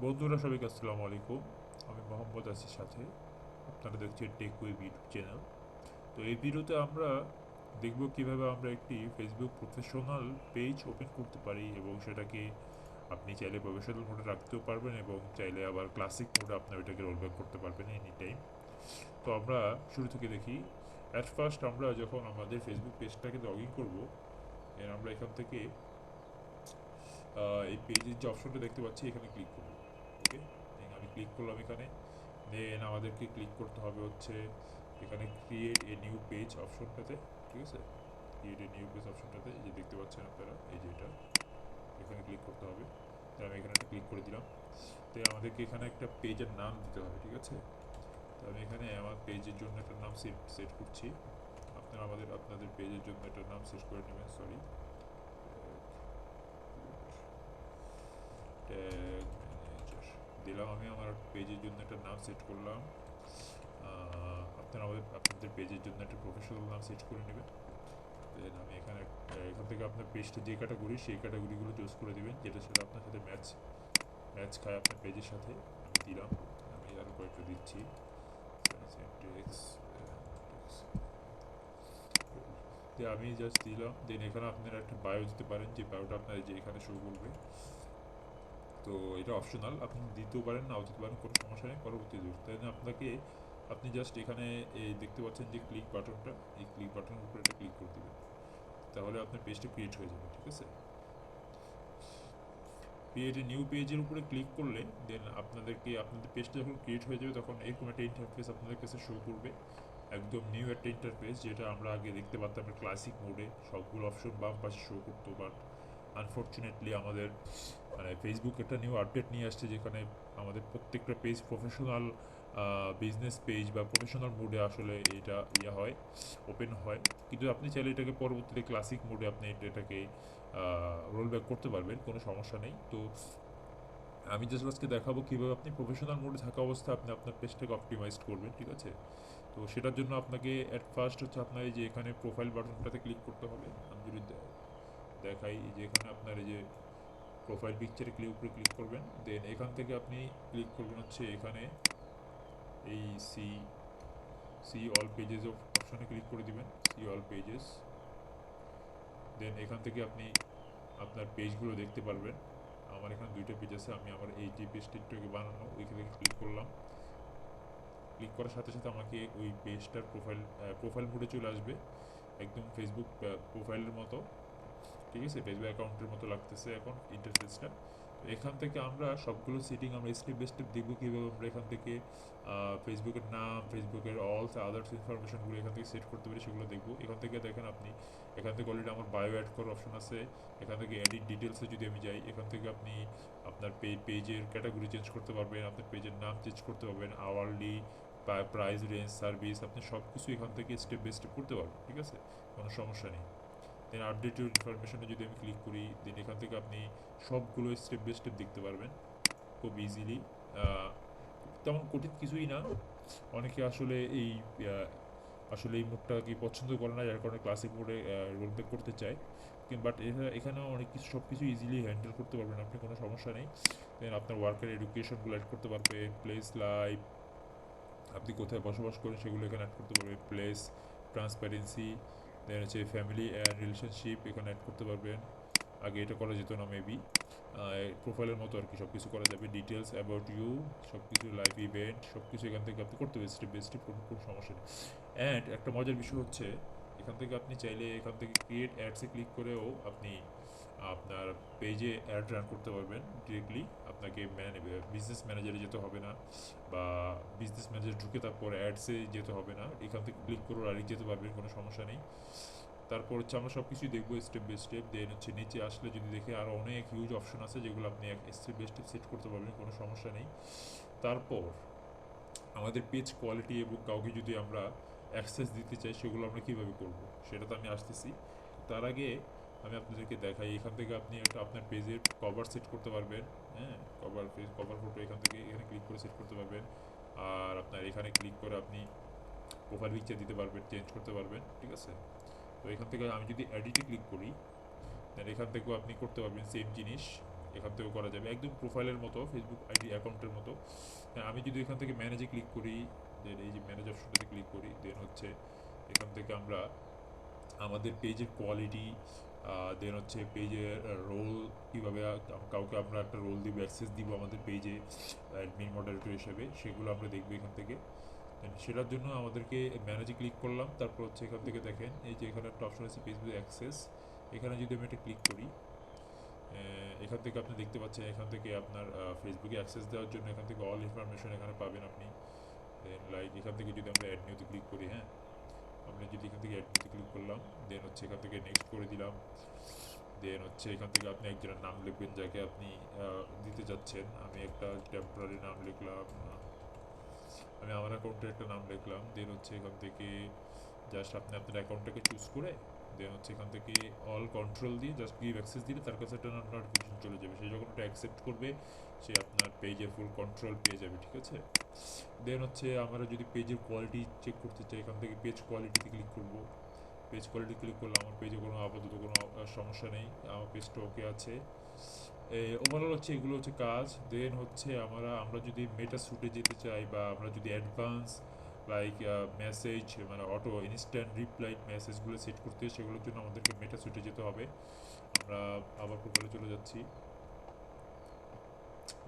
বন্ধুরা সবাইকে আসসালামু আলাইকুম। আমি মোহাম্মদ আসির সাথে আপনারা দেখছেন টেক উইথ ইউটিউব চ্যানেল। তো এই ভিডিওতে আমরা দেখব কিভাবে আমরা একটি ফেসবুক প্রফেশনাল পেজ ওপেন করতে পারি এবং সেটাকে আপনি চাইলে প্রফেশনাল মোডে রাখতেও পারবেন এবং চাইলে আবার ক্লাসিক মোডে আপনার এটাকে রোলব্যাক করতে পারবেন এনি টাইম। তো আমরা শুরু থেকে দেখি। অ্যাট ফার্স্ট আমরা যখন আমাদের ফেসবুক পেজটাকে লগ ইন করবো, আমরা এখান থেকে এই পেজের যে অপশনটা দেখতে পাচ্ছি এখানে ক্লিক করব। ওকে, আমি ক্লিক করলাম এখানে। দেন আমাদেরকে ক্লিক করতে হবে হচ্ছে এখানে ক্রিয়েট এ নিউ পেজ অপশনটাতে। ঠিক আছে, ক্রিয়েট এ নিউ পেজ অপশনটাতে এই যে দেখতে পাচ্ছেন আপনারা, এই যে এটা এখানে ক্লিক করতে হবে। তো আমি এখানে একটা ক্লিক করে দিলাম। তো আমাদেরকে এখানে একটা পেজের নাম দিতে হবে। ঠিক আছে, তো আমি এখানে আমার পেজের জন্য একটা নাম সেট করছি। আপনারা আপনাদের পেজের জন্য একটা নাম সেট করে নেবেন। সরি, ট্যাগ ম্যানেজার দিলাম। আমি আমার পেজের জন্য একটা নাম সেট করলাম। আপনারা আপনাদের পেজের জন্য একটা প্রফেশনাল নাম সেট করে নেবেন। দেন আমি এখান থেকে আপনার পেজটা যে ক্যাটাগরি সেই ক্যাটাগরিগুলো চুজ করে দেবেন, যেটা সেটা আপনার সাথে ম্যাচ খায় আপনার পেজের সাথে। আমি দিলাম, আমি আরও কয়েকটা দিচ্ছি। আমি জাস্ট দিলাম। দেন এখানে আপনারা একটা বায়ো দিতে পারেন, যে বায়োটা আপনার যে এখানে শো করবে। তো এটা অপশনাল, আপনি দিতেও পারেন নাও দিতে পারেন, কোনো সমস্যা নেই। পরবর্তী জোর তাই আপনি জাস্ট এখানে এই দেখতে পাচ্ছেন যে ক্লিক বাটনটা, এই ক্লিক বাটনের উপরে এটা ক্লিক করে দেবেন। তাহলে আপনার পেজটা ক্রিয়েট হয়ে যাবে। ঠিক আছে, ক্রিয়েট এ নিউ পেজের উপরে ক্লিক করলে দেন আপনাদের পেজটা যখন ক্রিয়েট হয়ে যাবে তখন এরকম একটা ইন্টারফেস আপনাদের কাছে শো করবে। একদম নিউ একটা ইন্টারফেস, যেটা আমরা আগে দেখতে পারতাম ক্লাসিক মোডে সবগুলো অপশন বাম পাশে শো করতো। বাট আনফর্চুনেটলি আমাদের ফেসবুক একটা নিউ আপডেট নিয়ে আসছে, যেখানে আমাদের প্রত্যেকটা পেজ প্রফেশনাল বিজনেস পেজ বা প্রফেশনাল মোডে আসলে এটা হয়, ওপেন হয়। কিন্তু আপনি চাইলে এটাকে পরবর্তীতে ক্লাসিক মোডে আপনি এটাকে রোল ব্যাক করতে পারবেন, কোনো সমস্যা নেই। তো আমি জাস্ট আজকে দেখাবো কীভাবে আপনি প্রফেশনাল মোডে থাকা অবস্থায় আপনি আপনার পেজটাকে অপটিমাইজ করবেন। ঠিক আছে, তো সেটার জন্য আপনাকে অ্যাট ফার্স্ট হচ্ছে আপনার এই যে এখানে প্রোফাইল বাটনটাতে ক্লিক করতে হবে। আমি যদি দেখাই, যে এখানে আপনার এই যে প্রোফাইল পিকচারে উপরে ক্লিক করবেন। দেন এখান থেকে আপনি ক্লিক করবেন হচ্ছে এখানে এই সি অল পেজেস অপশনে ক্লিক করে দিবেন, সি অল পেজেস। দেন এখান থেকে আপনি আপনার পেজগুলো দেখতে পারবেন। আমার এখানে দুইটা পেজ আছে, আমি আমার এই যে পেজটা একটু বানানো ওইখানে ক্লিক করলাম। ক্লিক করার সাথে সাথে আমাকে ওই পেজটার প্রোফাইল মোডে চলে আসবে, একদম ফেসবুক প্রোফাইলের মতো। ঠিক আছে, ফেসবুক অ্যাকাউন্টের মতো লাগতেছে এখন ইন্টারফেসটা। তো এখান থেকে আমরা সবগুলো সেটিং আমরা স্টেপ বাই স্টেপ দেখবো কীভাবে আমরা এখান থেকে ফেসবুকের নাম, ফেসবুকের অল আদার্স ইনফরমেশনগুলো এখান থেকে সেট করতে পারি, সেগুলো দেখবো। এখান থেকে দেখেন আপনি, এখান থেকে অলরেডি আমার বায়ো অ্যাড করার অপশন আছে। এখান থেকে এডিট ডিটেলসে যদি আমি যাই, এখান থেকে আপনি আপনার পেজের ক্যাটাগরি চেঞ্জ করতে পারবেন, আপনার পেজের নাম চেঞ্জ করতে পারবেন, আওয়ারলি প্রাইস রেঞ্জ, সার্ভিস, আপনি সব কিছু এখান থেকে স্টেপ বাই স্টেপ করতে পারবেন। ঠিক আছে, কোনো সমস্যা নেই। দেন আপডেট ইউর ইনফরমেশনে যদি আমি ক্লিক করি, দেন এখান থেকে আপনি সবগুলো স্টেপ বাই স্টেপ দেখতে পারবেন খুব ইজিলি। তেমন কঠিন কিছুই না। অনেকে আসলে এই মোডটা কি পছন্দ করে না, যার কারণে ক্লাসিক মোডে রোল ব্যাক করতে চায়। বাট এখানেও অনেক কিছু সব কিছু ইজিলি হ্যান্ডেল করতে পারবেন আপনি, কোনো সমস্যা নেই। দেন আপনার ওয়ার্কের এডুকেশনগুলো অ্যাড করতে পারবেন, প্লেস, লাইফ, আপনি কোথায় বসবাস করেন সেগুলো এখানে অ্যাড করতে পারবেন, প্লেস, ট্রান্সপারেন্সি। দেন হচ্ছে ফ্যামিলি অ্যান্ড রিলেশনশিপ এখানে অ্যাড করতে পারবেন। আগে এটা করা যেত না মেবি, প্রোফাইলের মতো আর কি সব কিছু করা যাবে। ডিটেলস অ্যাবাউট ইউ, সব কিছু লাইফ ইভেন্ট সব কিছু এখান থেকে আপনি করতে পারবেন স্টেপ বাই স্টেপ, কোনো সমস্যা নেই। অ্যান্ড একটা মজার বিষয় হচ্ছে, এখান থেকে আপনি চাইলে এখান থেকে ক্রিয়েট অ্যাডসে ক্লিক করেও আপনি আপনার পেজে অ্যাড রান করতে পারবেন ডিরেক্টলি। আপনাকে বিজনেস ম্যানেজারে যেতে হবে না, বা বিজনেস ম্যানেজার ঢুকে তারপর অ্যাডসে যেতে হবে না। এখান থেকে ক্লিক করে আরেক যেতে পারবেন, কোনো সমস্যা নেই। তারপর হচ্ছে আমরা সব কিছুই দেখবো স্টেপ বাই স্টেপ। দেন হচ্ছে নিচে আসলে যদি দেখে আরও অনেক হিউজ অপশন আছে, যেগুলো আপনি স্টেপ বাই স্টেপ সেট করতে পারবেন, কোনো সমস্যা নেই। তারপর আমাদের পেজ কোয়ালিটি এবং কাউকে যদি আমরা অ্যাক্সেস দিতে চাই, সেগুলো আমরা কীভাবে করব সেটা তো আমি আসতেছি। তার আগে আমি আপনাদেরকে দেখাই, এখান থেকে আপনি একটা আপনার পেজের কভার সেট করতে পারবেন। হ্যাঁ, কভার ফটো এখান থেকে এখানে ক্লিক করে সেট করতে পারবেন। আর আপনার এখানে ক্লিক করে আপনি প্রোফাইল পিকচার দিতে পারবেন, চেঞ্জ করতে পারবেন। ঠিক আছে, তো এখান থেকে আমি যদি এডিটে ক্লিক করি, দেন এখান থেকেও আপনি করতে পারবেন সেম জিনিস। এখান থেকেও করা যাবে, একদম প্রোফাইলের মতো, ফেসবুক আইডি অ্যাকাউন্টের মতো। হ্যাঁ, আমি যদি এখান থেকে ম্যানেজে ক্লিক করি, দেন এই যে ম্যানেজ অপশনটাতে ক্লিক করি, দেন হচ্ছে এখান থেকে আমরা আমাদের পেজের কোয়ালিটি, দেন হচ্ছে পেজের রোল, কীভাবে কাউকে আমরা একটা রোল দিব, অ্যাক্সেস দিব আমাদের পেজে অ্যাডমিন মডারেটর হিসেবে, সেগুলো আমরা দেখবো এখান থেকে। সেটার জন্য আমাদেরকে ম্যানেজে ক্লিক করলাম, তারপর হচ্ছে এখান থেকে দেখেন এই যে এখানে একটা অপশন আছে ফেসবুক অ্যাক্সেস, এখানে যদি আমি এটা ক্লিক করি, এখান থেকে আপনি দেখতে পাচ্ছেন এখান থেকে আপনার ফেসবুকে অ্যাক্সেস দেওয়ার জন্য এখান থেকে অল ইনফরমেশন এখানে পাবেন আপনি। দেন লাইক এখান থেকে যদি আমরা অ্যাড নিউতে ক্লিক করি, হ্যাঁ, আমরা যদি এখান থেকে অ্যাড নিউতে ক্লিক করলাম, দেন হচ্ছে এখান থেকে নেক্সট করে দিলাম, দেন হচ্ছে এখান থেকে আপনি একজনের নাম লিখবেন যাকে আপনি দিতে যাচ্ছেন। আমি একটা টেম্পোরারি নাম লিখলাম, আমি আমার অ্যাকাউন্টের একটা নাম লিখলাম, দেন হচ্ছে এখান থেকে জাস্ট আপনি আপনার অ্যাকাউন্টটাকে চুজ করে দেন হচ্ছে এখান থেকে অল কন্ট্রোল দিয়ে জাস্ট গিভ অ্যাক্সেস দিলে তার কাছে একটা নোটিফিকেশন চলে যাবে, সে যখন ওটা অ্যাকসেপ্ট করবে সে আপনার পেজের ফুল কন্ট্রোল পেয়ে যাবে, ঠিক আছে। দেন হচ্ছে আমরা যদি পেজের কোয়ালিটি চেক করতে চাই, এখান থেকে পেজ কোয়ালিটিতে ক্লিক করব, পেজ কোয়ালিটি ক্লিক করলে আমার পেজে কোনো আপাতত কোনো সমস্যা নেই, আমার পেজটা ওকে আছে। ওভারঅল হচ্ছে এগুলো হচ্ছে কাজ। দেন হচ্ছে আমরা যদি মেটা স্যুটে যেতে চাই বা আমরা যদি অ্যাডভান্স লাইক মেসেজ মানে অটো ইনস্ট্যান্ট রিপ্লাই মেসেজগুলো সেট করতে, সেগুলোর জন্য আমাদেরকে মেটা স্যুটে যেতে হবে। আমরা আবার প্রোফাইলে চলে যাচ্ছি,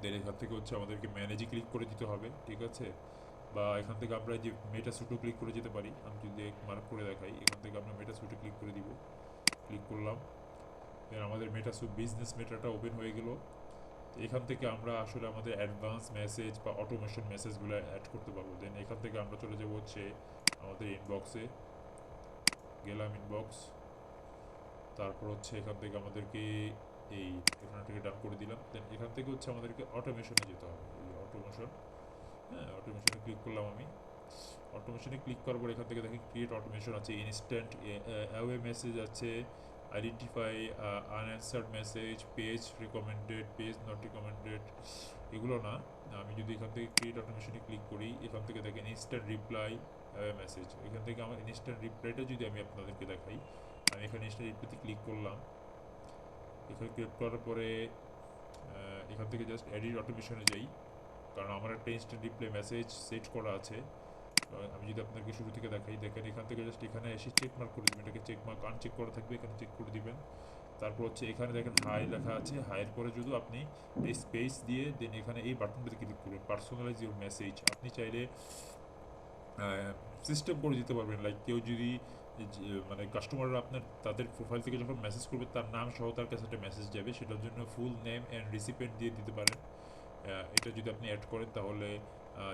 দেন এখান থেকে হচ্ছে আমাদেরকে ম্যানেজে ক্লিক করে দিতে হবে, ঠিক আছে। বা এখান থেকে আমরা যে মেটা স্যুটও ক্লিক করে যেতে পারি, আমি যদি মার্ক করে দেখাই, এখান থেকে আমরা মেটা স্যুটে ক্লিক করে দিব, ক্লিক করলাম, দেন আমাদের মেটা স্যুট বিজনেস মেটাটা ওপেন হয়ে গেল। এখান থেকে আমরা আসলে আমাদের অ্যাডভান্স মেসেজ বা অটোমেশন মেসেজগুলো অ্যাড করতে পারবো। দেন এখান থেকে আমরা চলে যাবো হচ্ছে আমাদের ইনবক্সে, গেলাম ইনবক্স, তারপর হচ্ছে এখান থেকে আমাদেরকে এই এখানটাকে ডান করে দিলাম, দেন এখান থেকে হচ্ছে আমাদেরকে অটোমেশনে যেতে হবে, এই অটোমেশন, হ্যাঁ অটোমেশনে ক্লিক করলাম আমি। অটোমেশনে ক্লিক করার পর এখান থেকে দেখেন ক্রিয়েট অটোমেশন আছে, ইনস্ট্যান্ট অ্যাওয়ে মেসেজ আছে, identify unanswered message, page recommended, page not recommended, এগুলো না। আমি যদি এখান থেকে ক্রিয়েট অটোমেশনে ক্লিক করি, এখান থেকে দেখেন ইনস্ট্যান্ট রিপ্লাই মেসেজ, এখান থেকে আমার ইনস্ট্যান্ট রিপ্লাইটা যদি আমি আপনাদেরকে দেখাই, আমি এখানে ইনস্ট্যান্ট রিপ্লাইতে ক্লিক করলাম। এখানে ক্লিক করার পরে এখান থেকে জাস্ট এডিট অটোমেশনে যাই, কারণ আমার একটা ইনস্ট্যান্ট রিপ্লাই মেসেজ সেট করা আছে। আমি যদি আপনাকে শুরু থেকে দেখাই, দেখেন এখান থেকে জাস্ট এখানে এসে চেক মার্ক করে দেবেন, এটাকে চেক মার্ক আনচেক করা থাকবে, এখানে চেক করে দিবেন। তারপর হচ্ছে এখানে দেখেন হাই লেখা আছে, হাইয়ের পরে যদি আপনি এই স্পেস দিয়ে দেন এখানে এই বাটনটাতে ক্লিক করবেন, পার্সোনালাইজ ইউর মেসেজ। আপনি চাইলে সিস্টেম করে দিতে পারবেন, লাইক কেউ যদি মানে কাস্টমাররা আপনার তাদের প্রোফাইল থেকে যখন মেসেজ করবে তার নাম সহ তার কাছে একটা মেসেজ যাবে, সেটার জন্য ফুল নেম অ্যান্ড রিসিপিয়েন্ট দিয়ে দিতে পারেন। এটা যদি আপনি অ্যাড করেন তাহলে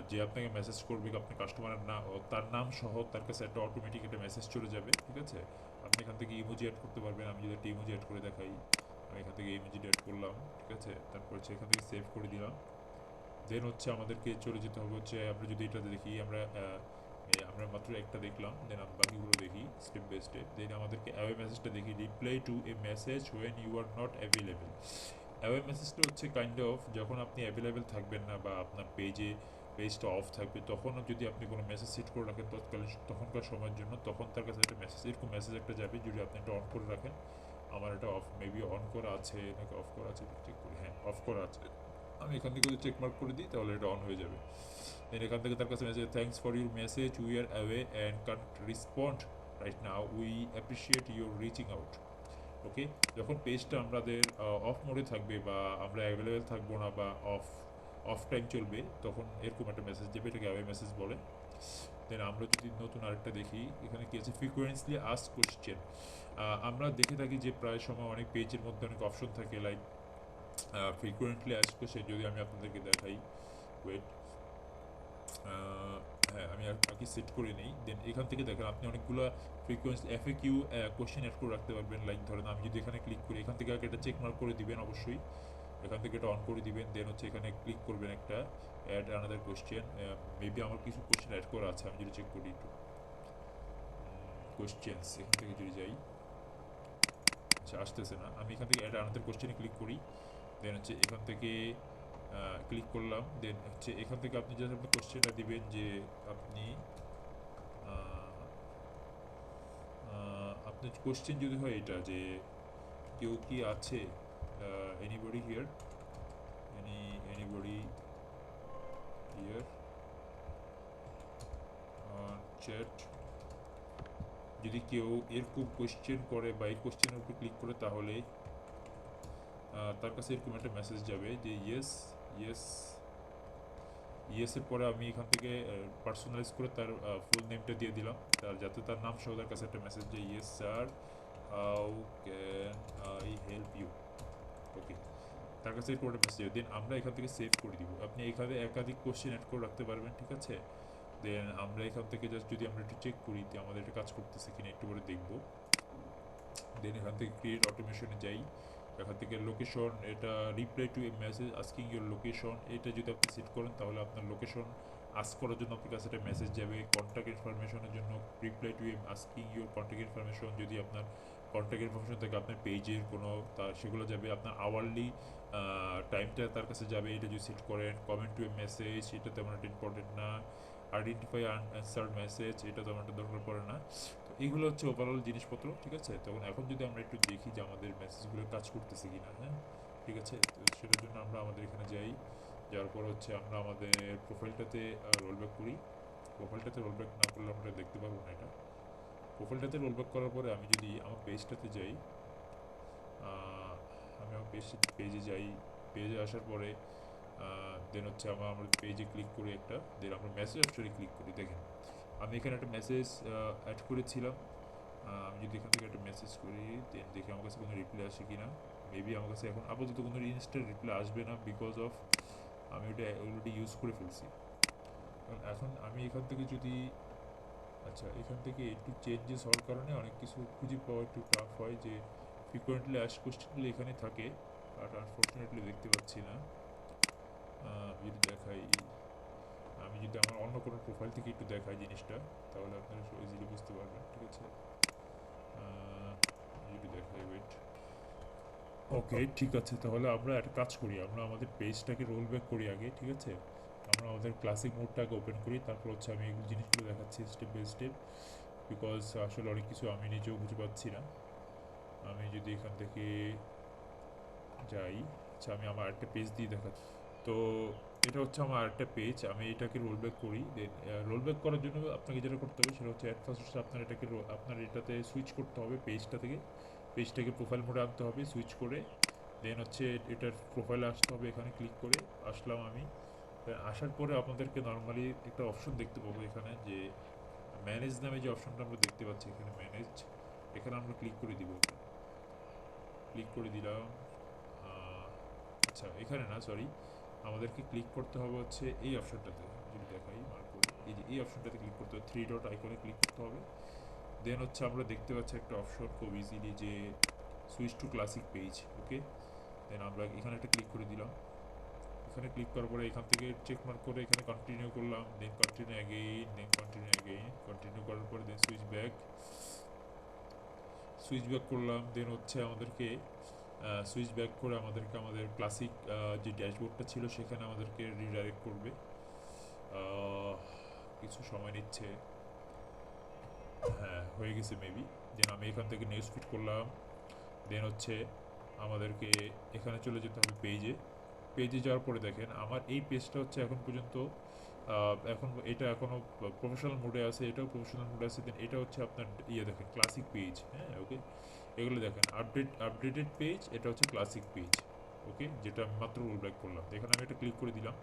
যে আপনাকে মেসেজ করবে আপনার কাস্টমারের না তার নাম সহ তার কাছে একটা অটোমেটিক একটা মেসেজ চলে যাবে, ঠিক আছে। আপনি এখান থেকে ইমোজি অ্যাড করতে পারবেন, আমি যদি একটা ইমোজি অ্যাড করে দেখাই, আমি এখান থেকে ইমোজি অ্যাড করলাম, ঠিক আছে। তারপর হচ্ছে এখান থেকে সেভ করে দিলাম। দেন হচ্ছে আমাদেরকে চলে যেতে হবে হচ্ছে, আমরা যদি এটাতে দেখি, আমরা মাত্র একটা দেখলাম, দেন বাকিগুলো দেখি স্টেপ বাই স্টেপ। দেন আমাদেরকে অ্যাওয়ে মেসেজটা দেখি, reply to a message when you are not available. Away মেসেজটা হচ্ছে কাইন্ড অফ যখন আপনি অ্যাভেলেবেল থাকবেন না বা আপনার পেজটা অফ থাকবে, তখনও যদি আপনি কোনো মেসেজ সেট করে রাখেন তৎকালীন তখনকার সময়ের জন্য, তখন তার কাছে একটা মেসেজ, এরকম মেসেজ একটা যাবে যদি আপনি এটা অন করে রাখেন। আমার এটা অফ মেবি অন করা আছে নাকি অফ করা আছে চেক করি, হ্যাঁ অফ করা আছে। আমি এখান থেকে যদি চেক মার্ক করে দিই তাহলে এটা অন হয়ে যাবে। দেন এখান থেকে তার কাছে message, thanks for your message, we are away and can't respond right now, we appreciate your reaching out. Okay, যখন পেজটা আমাদের অফ মোডে থাকবে বা আমরা অ্যাভেলেবেল থাকবো না বা অফ টাইম চলবে, তখন এরকম একটা মেসেজ দেবে, এটাকে অ্যাওয়ে মেসেজ বলে। দেন আমরা যদি নতুন আরেকটা দেখি, এখানে কি আছে, ফ্রিকোয়েন্টলি আস্ক কোয়েশ্চেন। আমরা দেখে থাকি যে প্রায় সময় অনেক পেজের মধ্যে অনেক অপশন থাকে, লাইক ফ্রিকোয়েন্টলি আস্ক কোয়েশ্চেন যদি আমি আপনাদেরকে দেখাই, ওয়েট, হ্যাঁ আমি আর কি সেট করে নিই। দেন এখান থেকে দেখেন আপনি অনেকগুলো ফ্রিকোয়েন্সি এফএকিউ কোশ্চেন অ্যাড করে রাখতে পারবেন, লাইক ধরেন আমি যদি এখানে ক্লিক করি, এখান থেকে আগে এটা চেক মার্ক করে দিবেন অবশ্যই, এখান থেকে এটা অন করে দিবেন। দেন হচ্ছে এখানে ক্লিক করবেন একটা অ্যাড আনাদার কোশ্চেন, মেবি আমার কিছু কোশ্চেন অ্যাড করা আছে, আমি যদি চেক করি একটু কোশ্চেন্স, এখান থেকে যদি যাই, আচ্ছা আসতেছে না, আমি এখান থেকে অ্যাড আনাদার কোশ্চেনে ক্লিক করি। দেন হচ্ছে এখান থেকে ক্লিক করলাম, দেন হচ্ছে এখান থেকে আপনি জাস্ট আপনি কোশ্চেনটা দিবেন যে আপনি আপনার কোশ্চেন যদি হয় এটা যে কেউ কি আছে anybody here, anybody here chat, যদি কেউ এরকম কোয়েশ্চেন করে বা এই কোয়েশ্চেনের উপর ক্লিক করে তাহলে তার কাছে এরকম একটা মেসেজ যাবে যে ইয়েস ইয়েস ইয়েসের পরে আমি এখান থেকে পার্সোনালাইজ করে তার ফুল নেমটা দিয়ে দিলাম, তার যাতে তার নাম সহ তার কাছে একটা মেসেজ যে yes sir how can I help you. Okay, তার কাছে এরকম একটা মেসেজ দেন আমরা এখান থেকে সেভ করে দিব। আপনি এখানে একাধিক কোশ্চেন অ্যাড করে রাখতে পারবেন, ঠিক আছে। দেন আমরা এখান থেকে জাস্ট যদি আমরা একটু চেক করি যে আমাদের এটা কাজ করতেছে কিনা একটু করে দেখবো। দেন এখান থেকে ক্রিয়েট অটোমেশনে যাই, এখান থেকে লোকেশন, এটা reply to a message asking your location, এটা যদি আপনি সেট করেন তাহলে আপনার লোকেশন আস্ক করার জন্য আপনার কাছে একটা মেসেজ যাবে। কন্ট্যাক্ট ইনফরমেশনের জন্য reply to M asking your contact information, যদি আপনার কন্ট্যাক্ট ইনফরমেশন থাকে আপনার পেজের কোনো সেগুলো যাবে। আপনার আওয়ারলি টাইমটা তার কাছে যাবে, এটা যদি সেট করেন। কমেন্ট টু এ মেসেজ, এটা তেমন একটা ইম্পর্টেন্ট না। আইডেন্টিফাই আনসার্ড মেসেজ, এটা তেমন একটা দরকার পড়ে না। তো এগুলো হচ্ছে ওভারঅল জিনিসপত্র, ঠিক আছে। তখন এখন যদি আমরা একটু দেখি যে আমাদের মেসেজগুলো কাজ করতেছে কিনা, হ্যাঁ ঠিক আছে। তো সেটার জন্য আমরা আমাদের এখানে যাই, যাওয়ার পর হচ্ছে আমরা আমাদের প্রোফাইলটাতে রোলব্যাক করি। প্রোফাইলটাতে রোলব্যাক না করলে আমরা দেখতে পারবো না এটা। প্রোফাইলটাতে রোলব্যাক করার পরে আমি যদি আমার পেজটাতে যাই, আমি আমার পেজে যাই, পেজে আসার পরে দেন হচ্ছে আমার পেজে ক্লিক করি একটা, দেন আমরা মেসেজ অপশনে ক্লিক করি। দেখেন আমি এখানে একটা মেসেজ অ্যাড করেছিলাম। আমি যদি এখান থেকে একটা মেসেজ করি দেন দেখি আমার কাছে কোনো রিপ্লাই আসে কি না। মেবি আমার কাছে এখন আপাতত কোনো ইনস্ট্যান্ট রিপ্লাই আসবে না, বিকজ অফ আমি ওটা অলরেডি ইউজ করে ফেলছি। এখন আমি এখান থেকে যদি, আচ্ছা এখান থেকে একটু চেঞ্জেস হওয়ার কারণে অনেক কিছু খুঁজে পাওয়া একটু টাফ হয়, যে ফ্রিকোয়েন্টলি আস কোশ্চেনগুলো এখানে থাকে, বাট আনফর্চুনেটলি দেখতে পাচ্ছি না। যদি দেখাই, আমি যদি আমার অন্য কোনো প্রোফাইল থেকে একটু দেখাই জিনিসটা, তাহলে আপনারা ইজিলি বুঝতে পারবেন, ঠিক আছে। যদি দেখাই, ওয়েট, ওকে ঠিক আছে। তাহলে আমরা একটা কাজ করি, আমরা আমাদের পেজটাকে রোল ব্যাক করি আগে, ঠিক আছে। আমরা আমাদের ক্লাসিক মোডটাকে ওপেন করি, তারপর হচ্ছে আমি এই জিনিসগুলো দেখাচ্ছি স্টেপ বাই স্টেপ, বিকজ আসলে অনেক কিছু আমি নিজেও বুঝে পাচ্ছি না। আমি যদি এখান থেকে যাই, আচ্ছা আমি আমার একটা পেজ দিয়ে দেখাচ্ছি। তো এটা হচ্ছে আমার একটা পেজ, আমি এটাকে রোল ব্যাক করি। দেন রোল ব্যাক করার জন্য আপনাকে যেটা করতে হবে সেটা হচ্ছে অ্যাট ফার্স্ট হচ্ছে আপনার এটাকে আপনার এটাতে সুইচ করতে হবে, পেজটাকে প্রোফাইল মোডে আনতে হবে, সুইচ করে দেন হচ্ছে এটার প্রোফাইলে আসতে হবে। এখানে ক্লিক করে আসলাম আমি। আসার পরে আপনাদেরকে নর্মালি একটা অপশন দেখতে পাবো এখানে, যে ম্যানেজ নামে যে অপশনটা আমরা দেখতে পাচ্ছি এখানে, ম্যানেজ, এখানে আমরা ক্লিক করে দিব। ক্লিক করে দিলাম। আচ্ছা এখানে না, সরি, আমাদেরকে ক্লিক করতে হবে হচ্ছে এই অপশনটাতে, যদি দেখাই মার্ক করে, এই যে এই অপশনটাতে ক্লিক করতে হবে, থ্রি ডট আইকনে ক্লিক করতে হবে। দেন হচ্ছে আমরা দেখতে পাচ্ছি একটা অপশন খুব ইজিলি, যে সুইচ টু ক্লাসিক পেজ। ওকে, দেন আমরা এখানে একটা ক্লিক করে দিলাম। এখানে ক্লিক করার পরে এখান থেকে চেক মার্ক করে এখানে কন্টিনিউ করলাম, then continue again, then continue again, continue করার পরে দেন সুইচ ব্যাক করলাম। দেন হচ্ছে আমাদেরকে সুইচ ব্যাক করে আমাদের ক্লাসিক যে ড্যাশবোর্ডটা ছিল সেখানে আমাদেরকে রিডাইরেক্ট করবে। কিছু সময় নিচ্ছে, হ্যাঁ হয়ে গেছে মেবি। দেন আমি এখান থেকে নিউজ ফিট করলাম। দেন হচ্ছে আমাদেরকে এখানে চলে যেতে হবে পেজে যাওয়ার পরে দেখেন আমার এই পেজটা হচ্ছে এখন পর্যন্ত এখন এটা এখনও প্রফেশনাল মোডে আছে, এটাও প্রফেশনাল মোডে আছে। দেন এটা হচ্ছে আপনার দেখেন ক্লাসিক পেজ, হ্যাঁ ওকে। এগুলো দেখেন আপডেটেড পেজ, এটা হচ্ছে ক্লাসিক পেজ। ওকে, যেটা আমি মাত্র রোল ব্যাক করলাম। এখানে আমি এটা ক্লিক করে দিলাম।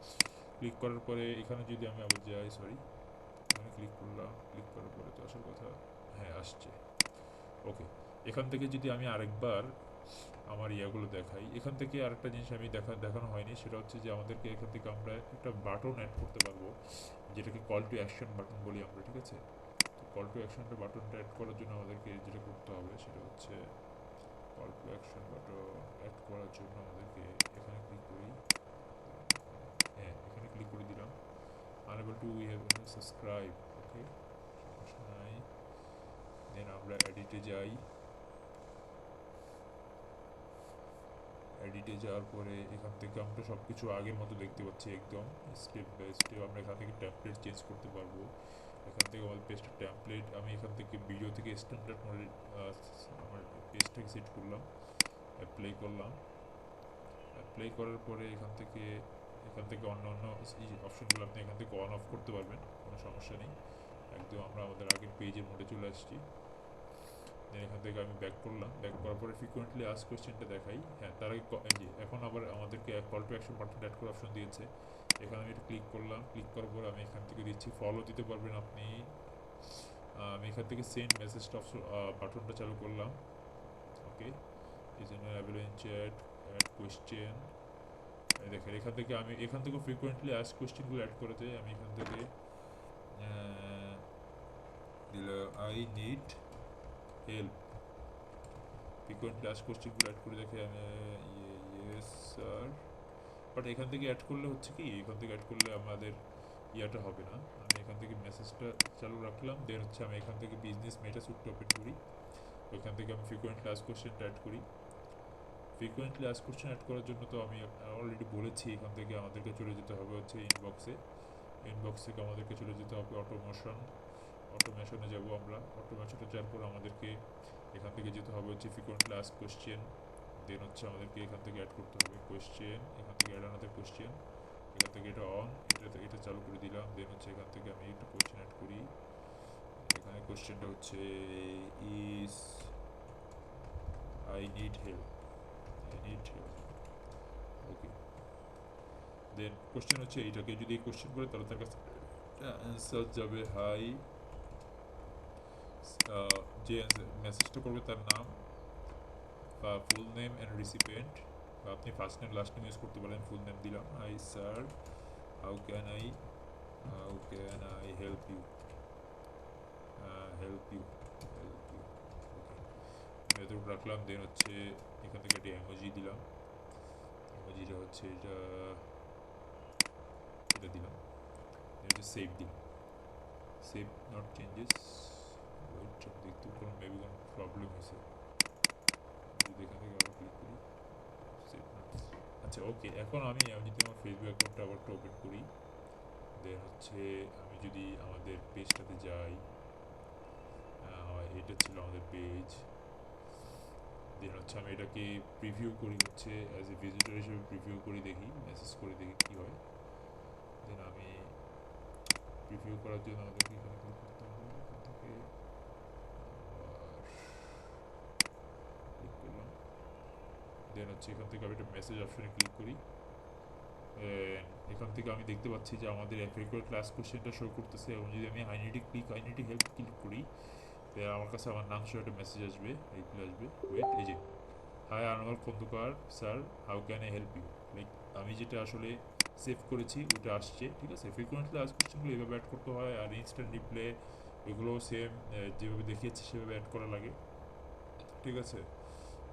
ক্লিক করার পরে এখানে যদি আমি আবার যাই, সরি, এখানে ক্লিক করলাম, ক্লিক করার পরে তো আসার কথা, হ্যাঁ আসছে। ওকে, এখান থেকে যদি আমি আরেকবার আমার ইয়াগুলো দেখাই, এখান থেকে আরেকটা জিনিস আমি দেখানো হয়নি, সেটা হচ্ছে যে আমাদেরকে এখান থেকে আমরা একটা বাটন অ্যাড করতে পারবো, যেটাকে কল টু অ্যাকশন বাটন বলি আমরা, ঠিক আছে। তো কল টু অ্যাকশনটা বাটনটা অ্যাড করার জন্য আমাদেরকে যেটা করতে হবে সেটা হচ্ছে call to action button add করার জন্য আমাদেরকে এখানে ক্লিক করি, হ্যাঁ এখানে ক্লিক করে দিলাম। Unable to we have subscribe, okay সমস্যা নাই। দেন আমরা এডিটে যাই। এডিটে যাওয়ার পরে এখান থেকে আমরা সব কিছু আগের মতো দেখতে পাচ্ছি, একদম স্টেপ বাই স্টেপ। আমরা এখান থেকে ট্যাম্পলেট চেঞ্জ করতে পারবো। এখান থেকে আমাদের পেজটা ট্যাম্পলেট, আমি এখান থেকে ভিডিও থেকে স্ট্যান্ডার্ড মডেল আমার পেজটাকে সেট করলাম, অ্যাপ্লাই করলাম। অ্যাপ্লাই করার পরে এখান থেকে অন্য অন্য অপশনগুলো আপনি এখান থেকে অন অফ করতে পারবেন, কোনো সমস্যা নেই। একদম আমরা আমাদের আগের পেজের মোডে চলে আসছি। দেন এখান থেকে আমি ব্যাক করলাম, ব্যাক করার পরে ফ্রিকোয়েন্টলি আস্ক কোয়েশ্চেনটা দেখাই। হ্যাঁ, তার আগে এই যে এখন আবার আমাদেরকে call to action button add করার অপশন দিয়েছে। এখানে আমি এটা ক্লিক করলাম, ক্লিক করার পর আমি এখান থেকে দিচ্ছি ফলো দিতে পারবেন আপনি। আমি এখান থেকে সেন্ড মেসেজটা বাটনটা চালু করলাম। ওকে, এই জন্য অ্যাভেলেবল চ্যাট অ্যাড কোয়েশ্চেন। দেখেন এখান থেকে ফ্রিকোয়েন্টলি আস্ক কোয়েশ্চেনগুলো অ্যাড করে দেয়। আমি এখান থেকে দিল I need help, frequently ask কোয়েশ্চেনগুলো অ্যাড করে দেখে আমি ইয়েস স্যার। বাট এখান থেকে অ্যাড করলে হচ্ছে কি, এখান থেকে অ্যাড করলে আমাদের ইয়াটা হবে না। আমি এখান থেকে মেসেজটা চালু রাখলাম, দেন হচ্ছে আমি এখান থেকে বিজনেস মেটা সুটটা ওপেন করি। ওইখান থেকে আমি ফ্রিকোয়েন্টলি আস্ক কোয়েশ্চেনটা অ্যাড করি। ফ্রিকোয়েন্টলি আস্ক কোয়েশ্চেন অ্যাড করার জন্য তো আমি অলরেডি বলেছি, এখান থেকে আমাদেরকে চলে যেতে হবে হচ্ছে ইনবক্স থেকে আমাদেরকে চলে যেতে হবে অটোমেশনে যাব আমরা। অটোমেশনে যাওয়ার পর আমাদেরকে এখান থেকে যেতে হবে হচ্ছে ফ্রিকোয়েন্টলি আস্ক কোয়েশ্চেন। দেন হচ্ছে আমাদেরকে এখান থেকে অ্যাড করতে হবে কোয়েশ্চেন, এখান থেকে অ্যাড আনাদার কোয়েশ্চেন। এখান থেকে এটা অন, এটা চালু করে দিলাম। দেন হচ্ছে এখান থেকে আমি একটা কোয়েশ্চেন অ্যাড করি। এখানে কোয়েশ্চেনটা হচ্ছে is I need help, okay. Then question হচ্ছে এইটাকে যদি কোয়েশ্চেন করে তাহলে তার কাছে অ্যান্সার যাবে হাই। যে মেসেজটা করবে তার নাম বা ফুল নেম অ্যান্ড রিসিপিয়েন্ট, বা আপনি first name last name use করতে পারেন। ফুল নেম দিলাম, hi sir, how can I help you, help you okay, এতটুকু রাখলাম। দেন হচ্ছে এখান থেকে একটা ইমোজি দিলাম, ইমোজিটা হচ্ছে এটা দিলাম। এটা সেভ দিলাম, সেভ নট চেঞ্জেস। ওয়েট, দেখতে কোনো মেবি কোনো প্রবলেম হয়েছে, যদি এখান থেকে আবার ক্লিক করি সেভ নট। আচ্ছা ওকে, এখন আমি যদি আমার ফেসবুক অ্যাকাউন্টটা আবার ওপেন করি, দেন হচ্ছে আমি যদি আমাদের পেজটাতে যাই, এটা ছিল আমাদের পেজ। দেন হচ্ছে আমি এটাকে প্রিভিউ করি, হচ্ছে অ্যাজ এ ভিজিটর হিসেবে প্রিভিউ করি, দেখি মেসেজ করে দেখি কী হয়। দেন আমি প্রিভিউ করার জন্য আমাদেরকে এখানে ক্লিক করতে হবে, এখান থেকে ক্লিক করলাম। দেন হচ্ছে এখান থেকে আমি একটা মেসেজ অপশনে ক্লিক করি। এখান থেকে আমি দেখতে পাচ্ছি যে আমাদের ফ্রিকোয়েন্ট ক্লাস কোশ্চেনটা শো করতেছে, এবং যদি আমি আই নিড হেল্প ক্লিক করি, আমার কাছে আমার নাম সহ একটা মেসেজ আসবে, এইগুলো আসবে। ওয়েট, এই যে hi Anwar Khandakar sir, how can I help you. Like আমি যেটা আসলে সেভ করেছি ওটা আসছে, ঠিক আছে। ফ্রিকোয়েন্টলি আজ কোশ্চেনগুলো এইভাবে অ্যাড করতে হয়, আর ইনস্ট্যান্ট রিপ্লে এগুলো সেম যেভাবে দেখিয়েছি সেভাবে অ্যাড করা লাগে, ঠিক আছে।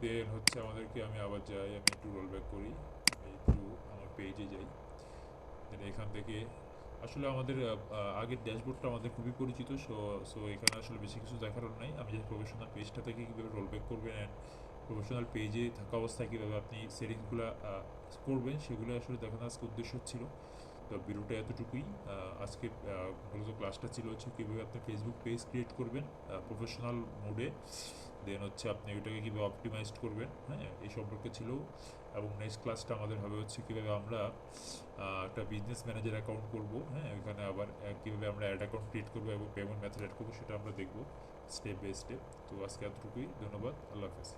দেন হচ্ছে আমাদেরকে আমি আবার যাই, আমি একটু রোল ব্যাক করি, আমি একটু আমার পেজে যাই। দেন এখান থেকে আসলে আমাদের আগের ড্যাশবোর্ডটা আমাদের খুবই পরিচিত। সো এখানে আসলে বেশি কিছু দেখার নাই। আমি যে প্রফেশনাল পেজটা থেকে কীভাবে রোল ব্যাক করবেন অ্যান্ড প্রফেশনাল পেজে থাকা অবস্থায় কীভাবে আপনি সেটিংসগুলো করবেন সেগুলো আসলে দেখানো আজকে উদ্দেশ্য ছিল। তো ভিডিওটা এতটুকুই। আজকে মূলত ক্লাসটা ছিল হচ্ছে কীভাবে আপনি ফেসবুক পেজ ক্রিয়েট করবেন প্রফেশনাল মোডে। দেন হচ্ছে আপনি ওইটাকে কীভাবে অপটিমাইজড করবেন, হ্যাঁ, এই সম্পর্কে ছিল। এবং নেক্সট ক্লাসটা আমাদের হবে হচ্ছে কীভাবে আমরা একটা বিজনেস ম্যানেজার অ্যাকাউন্ট করবো, হ্যাঁ, ওইখানে আবার কীভাবে আমরা অ্যাড অ্যাকাউন্ট ক্রিয়েট করবো এবং পেমেন্ট মেথড অ্যাড করবো সেটা আমরা দেখবো স্টেপ বাই স্টেপ। তো আজকে এতটুকুই, ধন্যবাদ, আল্লাহ হাফেজ।